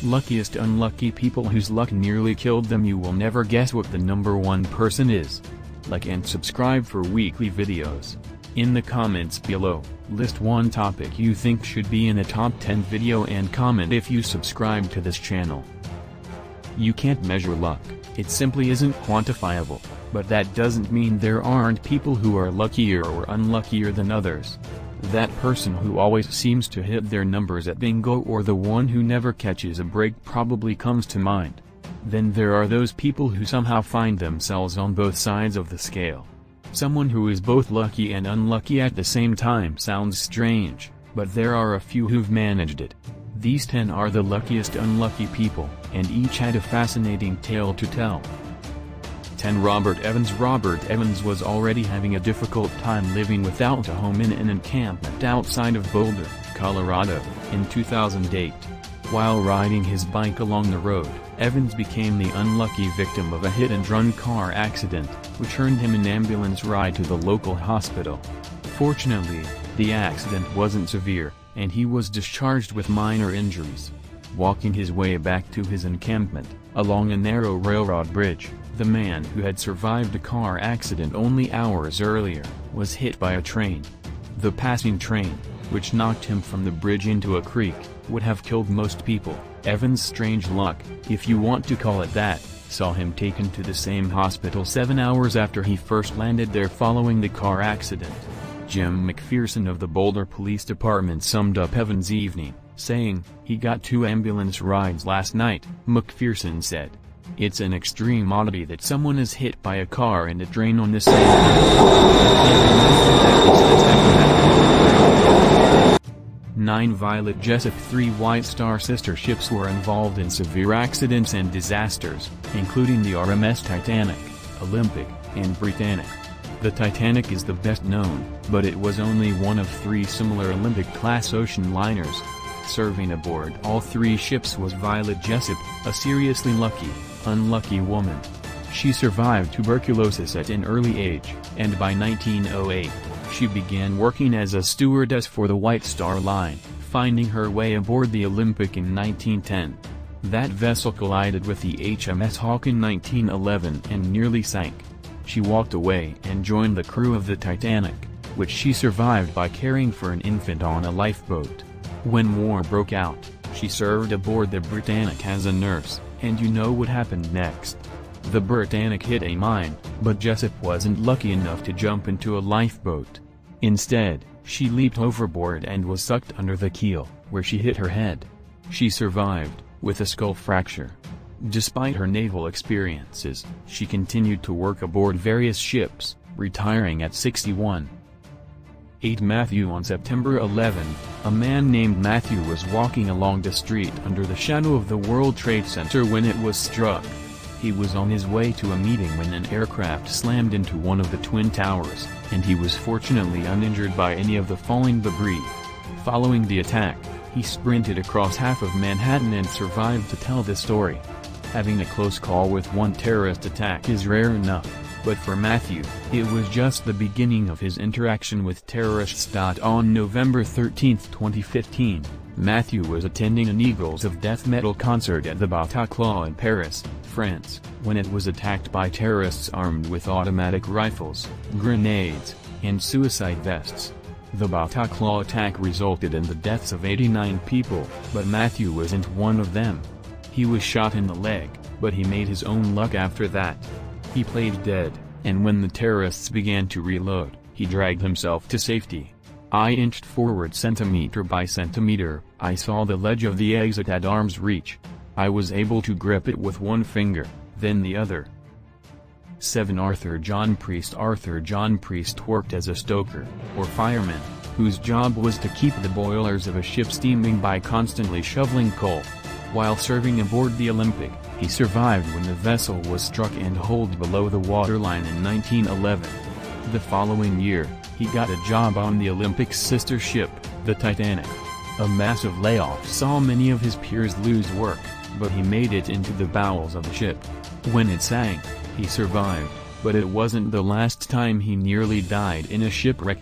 Luckiest unlucky people whose luck nearly killed them. You will never guess what the number one person is. Like and subscribe for weekly videos. In the comments below, list one topic you think should be in a top 10 video and comment if you subscribe to this channel. You can't measure luck, it simply isn't quantifiable, but that doesn't mean there aren't people who are luckier or unluckier than others. That person who always seems to hit their numbers at bingo or the one who never catches a break probably comes to mind. Then there are those people who somehow find themselves on both sides of the scale. Someone who is both lucky and unlucky at the same time sounds strange, but there are a few who've managed it. These 10 are the luckiest unlucky people, and each had a fascinating tale to tell. 10. Robert Evans. Robert Evans was already having a difficult time living without a home in an encampment outside of Boulder, Colorado, in 2008. While riding his bike along the road, Evans became the unlucky victim of a hit-and-run car accident, which earned him an ambulance ride to the local hospital. Fortunately, the accident wasn't severe, and he was discharged with minor injuries. Walking his way back to his encampment, along a narrow railroad bridge, the man who had survived a car accident only hours earlier, was hit by a train. The passing train, which knocked him from the bridge into a creek, would have killed most people. Evans' strange luck, if you want to call it that, saw him taken to the same hospital 7 hours after he first landed there following the car accident. Jim McPherson of the Boulder Police Department summed up Evans' evening, saying, "He got 2 ambulance rides last night," McPherson said. "It's an extreme oddity that someone is hit by a car and a train on the same night." 9. Violet Jessup. 3 White Star sister ships were involved in severe accidents and disasters, including the RMS Titanic, Olympic, and Britannic. The Titanic is the best known, but it was only one of 3 similar Olympic-class ocean liners. Serving aboard all 3 ships was Violet Jessup, a seriously unlucky woman. She survived tuberculosis at an early age, and by 1908, she began working as a stewardess for the White Star Line, finding her way aboard the Olympic in 1910. That vessel collided with the HMS Hawke in 1911 and nearly sank. She walked away and joined the crew of the Titanic, which she survived by caring for an infant on a lifeboat. When war broke out, she served aboard the Britannic as a nurse, and you know what happened next. The Britannic hit a mine, but Jessup wasn't lucky enough to jump into a lifeboat. Instead, she leaped overboard and was sucked under the keel, where she hit her head. She survived, with a skull fracture. Despite her naval experiences, she continued to work aboard various ships, retiring at 61. 8. Matthew. On September 11, a man named Matthew was walking along the street under the shadow of the World Trade Center when it was struck. He was on his way to a meeting when an aircraft slammed into one of the Twin Towers, and he was fortunately uninjured by any of the falling debris. Following the attack, he sprinted across half of Manhattan and survived to tell the story. Having a close call with one terrorist attack is rare enough, but for Matthew, it was just the beginning of his interaction with terrorists. On November 13, 2015, Matthew was attending an Eagles of Death metal concert at the Bataclan in Paris, France, when it was attacked by terrorists armed with automatic rifles, grenades, and suicide vests. The Bataclan attack resulted in the deaths of 89 people, but Matthew wasn't one of them. He was shot in the leg, but he made his own luck after that. He played dead, and when the terrorists began to reload, he dragged himself to safety. I inched forward centimeter by centimeter. I saw the ledge of the exit at arm's reach. I was able to grip it with one finger, then the other. 7. Arthur John Priest. Arthur John Priest worked as a stoker, or fireman, whose job was to keep the boilers of a ship steaming by constantly shoveling coal. While serving aboard the Olympic, he survived when the vessel was struck and holed below the waterline in 1911. The following year, he got a job on the Olympic's sister ship, the Titanic. A massive layoff saw many of his peers lose work, but he made it into the bowels of the ship. When it sank, he survived, but it wasn't the last time he nearly died in a shipwreck.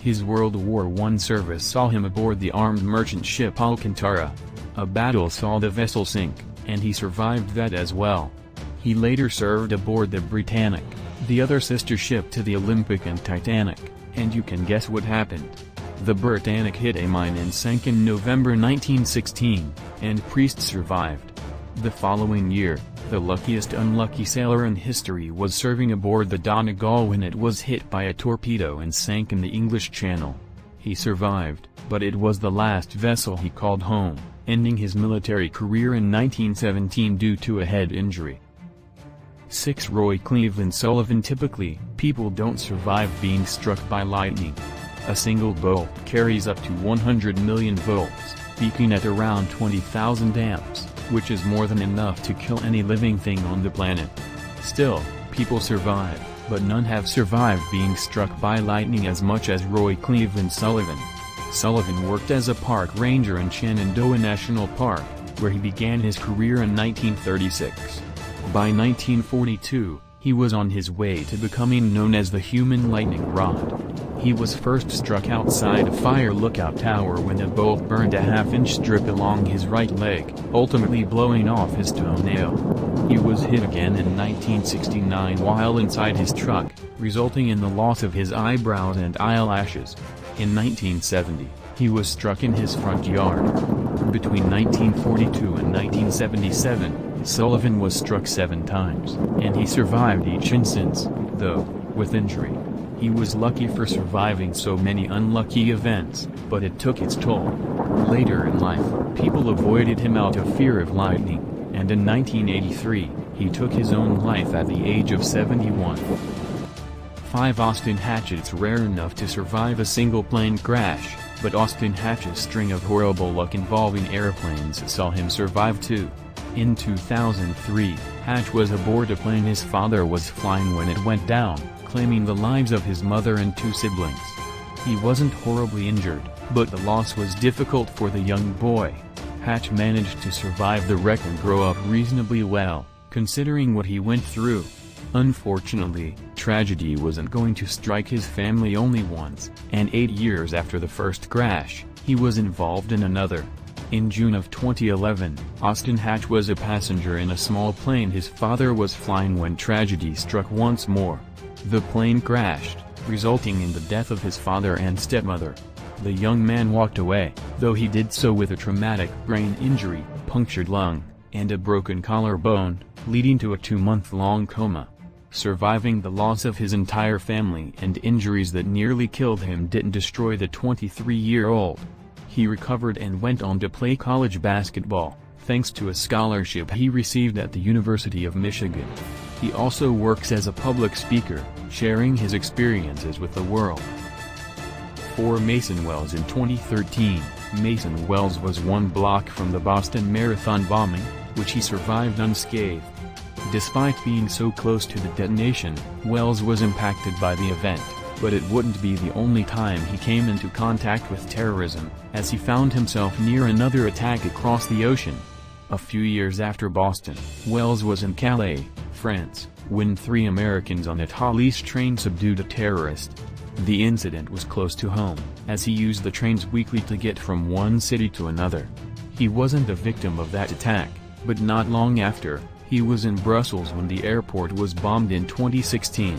His World War I service saw him aboard the armed merchant ship Alcantara. A battle saw the vessel sink, and he survived that as well. He later served aboard the Britannic, the other sister ship to the Olympic and Titanic, and you can guess what happened. The Britannic hit a mine and sank in November 1916, and Priest survived. The following year, the luckiest unlucky sailor in history was serving aboard the Donegal when it was hit by a torpedo and sank in the English Channel. He survived, but it was the last vessel he called home, ending his military career in 1917 due to a head injury. 6. Roy Cleveland Sullivan. Typically, people don't survive being struck by lightning. A single bolt carries up to 100 million volts, peaking at around 20,000 amps, which is more than enough to kill any living thing on the planet. Still, people survive, but none have survived being struck by lightning as much as Roy Cleveland Sullivan. Sullivan worked as a park ranger in Shenandoah National Park, where he began his career in 1936. By 1942, he was on his way to becoming known as the human lightning rod. He was first struck outside a fire lookout tower when a bolt burned a half-inch strip along his right leg, ultimately blowing off his toenail. He was hit again in 1969 while inside his truck, resulting in the loss of his eyebrows and eyelashes. In 1970, he was struck in his front yard. Between 1942 and 1977, Sullivan was struck 7 times, and he survived each instance, though, with injury. He was lucky for surviving so many unlucky events, but it took its toll. Later in life, people avoided him out of fear of lightning, and in 1983, he took his own life at the age of 71. 5. Austin Hatch. It's rare enough to survive a single plane crash, but Austin Hatch's string of horrible luck involving airplanes saw him survive too. In 2003, Hatch was aboard a plane his father was flying when it went down, claiming the lives of his mother and 2 siblings. He wasn't horribly injured, but the loss was difficult for the young boy. Hatch managed to survive the wreck and grow up reasonably well, considering what he went through. Unfortunately, tragedy wasn't going to strike his family only once, and 8 years after the first crash, he was involved in another. In June of 2011, Austin Hatch was a passenger in a small plane his father was flying when tragedy struck once more. The plane crashed, resulting in the death of his father and stepmother. The young man walked away, though he did so with a traumatic brain injury, punctured lung, and a broken collarbone, leading to a 2-month-long coma. Surviving the loss of his entire family and injuries that nearly killed him didn't destroy the 23-year-old. He recovered and went on to play college basketball, thanks to a scholarship he received at the University of Michigan. He also works as a public speaker, sharing his experiences with the world. 4. Mason Wells. In 2013, Mason Wells was 1 block from the Boston Marathon bombing, which he survived unscathed. Despite being so close to the detonation, Wells was impacted by the event, but it wouldn't be the only time he came into contact with terrorism, as he found himself near another attack across the ocean. A few years after Boston, Wells was in Calais, France, when 3 Americans on a Thalys train subdued a terrorist. The incident was close to home, as he used the trains weekly to get from one city to another. He wasn't a victim of that attack, but not long after, he was in Brussels when the airport was bombed in 2016.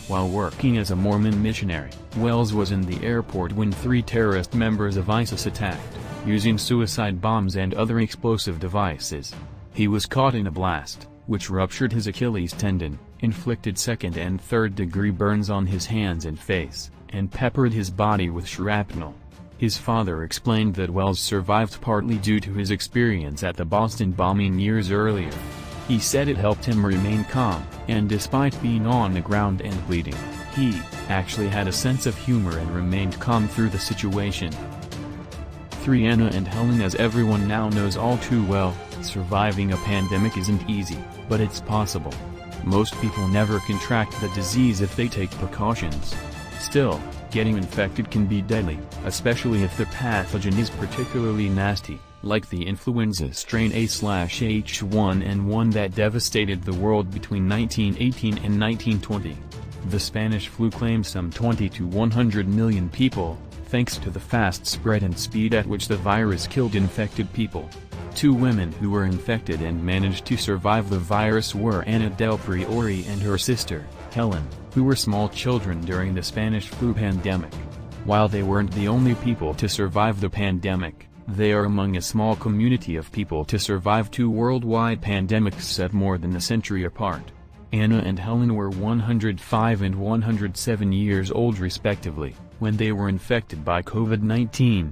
While working as a Mormon missionary, Wells was in the airport when 3 terrorist members of ISIS attacked, using suicide bombs and other explosive devices. He was caught in a blast, which ruptured his Achilles tendon, inflicted 2nd and 3rd-degree burns on his hands and face, and peppered his body with shrapnel. His father explained that Wells survived partly due to his experience at the Boston bombing years earlier. He said it helped him remain calm, and despite being on the ground and bleeding, he actually had a sense of humor and remained calm through the situation. 3. Anna and Helen. As everyone now knows all too well, surviving a pandemic isn't easy, but it's possible. Most people never contract the disease if they take precautions. Still, getting infected can be deadly, especially if the pathogen is particularly nasty, like the influenza strain A/H1N1 that devastated the world between 1918 and 1920. The Spanish flu claimed some 20 to 100 million people, thanks to the fast spread and speed at which the virus killed infected people. 2 women who were infected and managed to survive the virus were Ana del Priori and her sister, Helen, who were small children during the Spanish flu pandemic. While they weren't the only people to survive the pandemic, they are among a small community of people to survive 2 worldwide pandemics set more than a century apart. Anna and Helen were 105 and 107 years old respectively, when they were infected by COVID-19.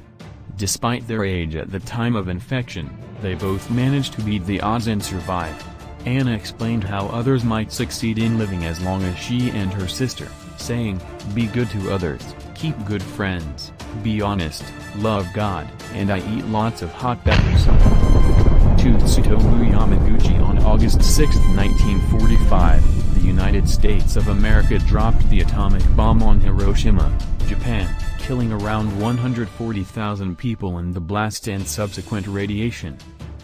Despite their age at the time of infection, they both managed to beat the odds and survive. Anna explained how others might succeed in living as long as she and her sister, saying, "Be good to others, keep good friends, be honest, love God, and I eat lots of hot peppers." To Tsutomu Yamaguchi on August 6, 1945, the United States of America dropped the atomic bomb on Hiroshima, Japan, killing around 140,000 people in the blast and subsequent radiation.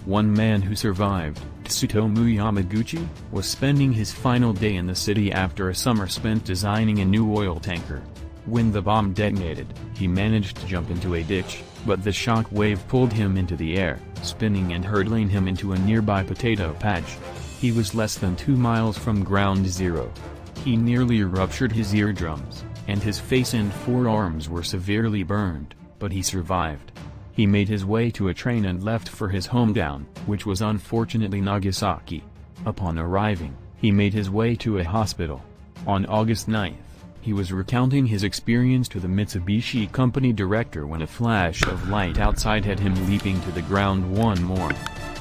One man who survived, Tsutomu Yamaguchi, was spending his final day in the city after a summer spent designing a new oil tanker. When the bomb detonated, he managed to jump into a ditch, but the shock wave pulled him into the air, spinning and hurtling him into a nearby potato patch. He was less than 2 miles from ground zero. He nearly ruptured his eardrums, and his face and forearms were severely burned, but he survived. He made his way to a train and left for his hometown, which was unfortunately Nagasaki. Upon arriving, he made his way to a hospital. On August 9th, he was recounting his experience to the Mitsubishi company director when a flash of light outside had him leaping to the ground one more.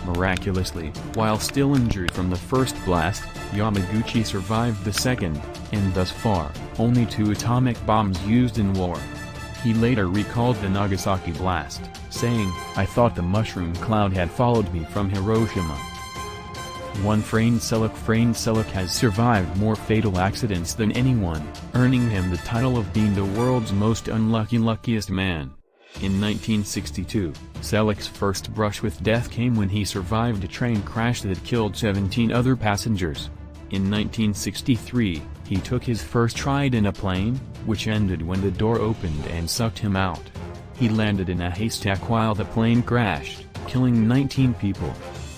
Miraculously, while still injured from the first blast, Yamaguchi survived the second, and thus far, only 2 atomic bombs used in war. He later recalled the Nagasaki blast, saying, "I thought the mushroom cloud had followed me from Hiroshima." One Frain Selleck has survived more fatal accidents than anyone, earning him the title of being the world's most luckiest man. In 1962, Selleck's first brush with death came when he survived a train crash that killed 17 other passengers. In 1963, he took his first ride in a plane, which ended when the door opened and sucked him out. He landed in a haystack while the plane crashed, killing 19 people.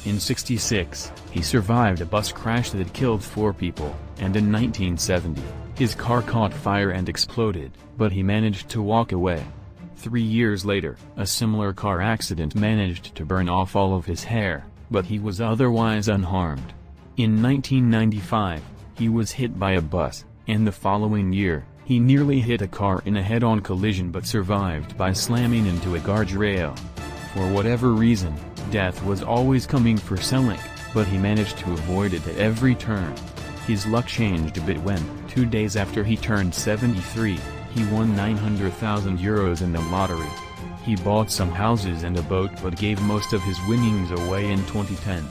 In '66, he survived a bus crash that killed 4 people, and in 1970, his car caught fire and exploded, but he managed to walk away. 3 years later, a similar car accident managed to burn off all of his hair, but he was otherwise unharmed. In 1995, he was hit by a bus, and the following year, he nearly hit a car in a head-on collision but survived by slamming into a guardrail. For whatever reason, death was always coming for Selleck, but he managed to avoid it at every turn. His luck changed a bit when, 2 days after he turned 73, he won €900,000 in the lottery. He bought some houses and a boat but gave most of his winnings away in 2010.